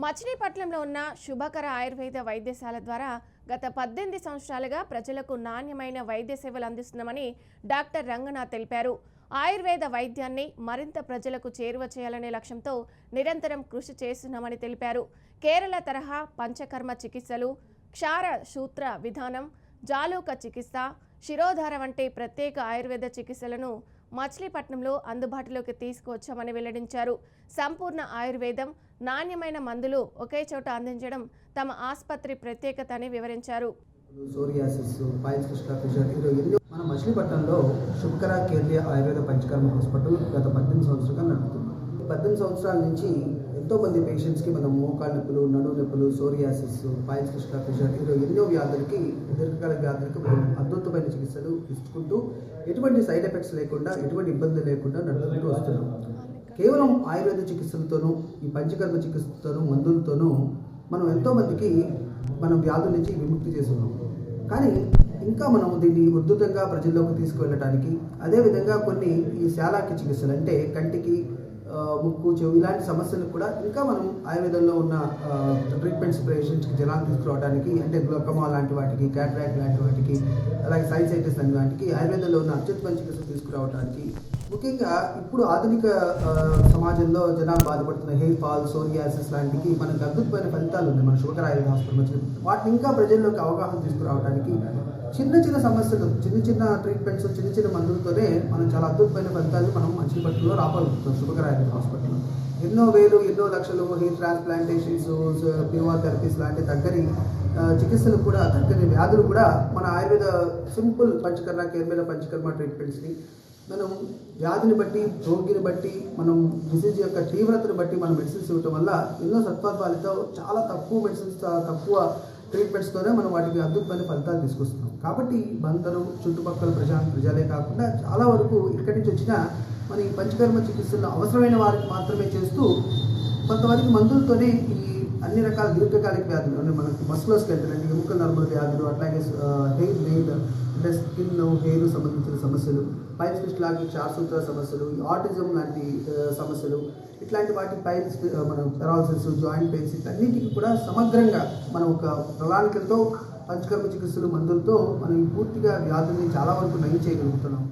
మచిలీపట్నంలో ఉన్న శుభకర ఆయుర్వేద వైద్యశాల ద్వారా గత 18 సంవత్సరాలుగా ప్రజలకు నాణ్యమైన వైద్య సేవలు అందిస్తున్నామని డాక్టర్ రంగనాథ్ తెలిపారు. ఆయుర్వేద వైద్యాన్ని మరింత ప్రజలకు చేరువ చేయాలనే లక్ష్యంతో నిరంతరం కృషి చేస్తున్నామని తెలిపారు. కేరళ తరహా పంచకర్మ చికిత్సలు, క్షార సూత్ర విధానం, జాలూక చికిత్స, శిరోధార వంటి ప్రత్యేక ఆయుర్వేద చికిత్సలను మచిలీపట్నంలో అందుబాటులోకి తీసుకువచ్చామని వెల్లడించారు. సంపూర్ణ ఆయుర్వేదం, నాణ్యమైన మందులు ఒకే చోట అందించడం తమ ఆసుపత్రి ప్రత్యేకత అని వివరించారు. మన మచిలీపట్నంలో శుభకర కేరళ ఆయుర్వేద పంచకర్మ హాస్పిటల్ గత 18 సంవత్సరాలుగా నడుపుతున్నాం. 18 సంవత్సరాల నుంచి ఎంతోమంది పేషెంట్స్కి మనం మోకాళ్ళ నొప్పులు, నడుము నొప్పులు, సోరియాసిస్, పైల్స్ ఫిస్టులా ఫిషర్ ఎన్నో వ్యాధులకి, దీర్ఘకాల వ్యాధులకు మనం అద్భుతమైన చికిత్సలు ఇచ్చుకుంటూ ఎటువంటి సైడ్ ఎఫెక్ట్స్ లేకుండా, ఎటువంటి ఇబ్బంది లేకుండా నడుపుకుంటూ వస్తున్నాం. కేవలం ఆయుర్వేద చికిత్సలతోనూ, ఈ పంచకర్మ చికిత్సతోనూ, మందులతోనూ మనం ఎంతోమందికి మనం వ్యాధుల నుంచి విముక్తి చేస్తున్నాం. కానీ ఇంకా మనం దీన్ని ఉద్ధృతంగా ప్రజల్లోకి తీసుకువెళ్ళడానికి, అదేవిధంగా కొన్ని ఈ శాలాకి చికిత్సలు అంటే కంటికి, ముక్కు, చెవు ఇలాంటి సమస్యలకు కూడా ఇంకా మనం ఆయుర్వేదంలో ఉన్న ట్రీట్మెంట్స్ పేషెంట్స్కి జనాలు తీసుకురావడానికి, అంటే గ్లోకమా లాంటి వాటికి, క్యాటరాక్ట్ లాంటి వాటికి, అలాగే సైనసైటిస్ లాంటి వాటికి ఆయుర్వేదంలో ఉన్న అత్యుత్తమ చికిత్సలు తీసుకురావడానికి, ముఖ్యంగా ఇప్పుడు ఆధునిక సమాజంలో జనాలు బాధపడుతున్న హెయిర్ ఫాల్, సోరియాసిస్ లాంటివి మనకు అద్భుతమైన ఫలితాలు ఉన్నాయి మన శుభకర ఆయుర్వేద హాస్పిటల్. వాటిని ఇంకా ప్రజల్లోకి అవగాహన తీసుకురావడానికి చిన్న చిన్న సమస్యలు, చిన్న ట్రీట్మెంట్స్, చిన్న మందులతోనే మనం చాలా అద్భుతమైన ఫలితాలు మనం మచిలీపట్నంలో రాగలుగుతాం. శుభకర ఆయుర్వేద హాస్పిటల్ ఎన్నో వేలు, ఎన్నో లక్షలు హెయిర్ ట్రాన్స్ప్లాంటేషన్స్, ప్యూర్ థెరపీస్ లాంటి దగ్గరి చికిత్సలు కూడా, దగ్గరి వ్యాధులు కూడా మన ఆయుర్వేద సింపుల్ పంచకర్మ, కేరళ పంచకర్మ ట్రీట్మెంట్స్ని మనం వ్యాధిని బట్టి, రోగిని బట్టి, మనం డిసీజ్ యొక్క తీవ్రతను బట్టి మనం మెడిసిన్స్ ఇవ్వటం వల్ల ఎన్నో సత్ఫలితాలతో చాలా తక్కువ మెడిసిన్స్, తక్కువ ట్రీట్మెంట్స్తోనే మనం వాటికి అద్భుతమైన ఫలితాలు తీసుకొస్తున్నాం. కాబట్టి బందరు, చుట్టుపక్కల ప్రజలే కాకుండా చాలా వరకు ఇక్కడి నుంచి వచ్చిన మన ఈ పంచకర్మ చికిత్సలు అవసరమైన వారికి మాత్రమే చేస్తూ, కొంతమందికి మందులతోనే ఈ అన్ని రకాల దీర్ఘకాలిక వ్యాధులు, అంటే మనకి మస్కులోస్కెలిటల్ అంటే ఎముకల నర్మల వ్యాధులు, అట్లాగే హెయిర్ అంటే స్కిన్, హెయిర్ సంబంధించిన సమస్యలు, పైల్స్ ఫిస్టులాకి, క్షారసూత్ర సమస్యలు, ఆటిజం లాంటి సమస్యలు, ఇట్లాంటి వాటి పైల్స్, మన పెరాలసిస్, జాయింట్ పెయిన్స్, ఇట్లన్నింటికి కూడా సమగ్రంగా మనం ఒక ప్రణాళికలతో పంచకర్మ చికిత్సలు, మందులతో మనం పూర్తిగా వ్యాధుల్ని చాలా వరకు నయం చేయగలుగుతున్నాం.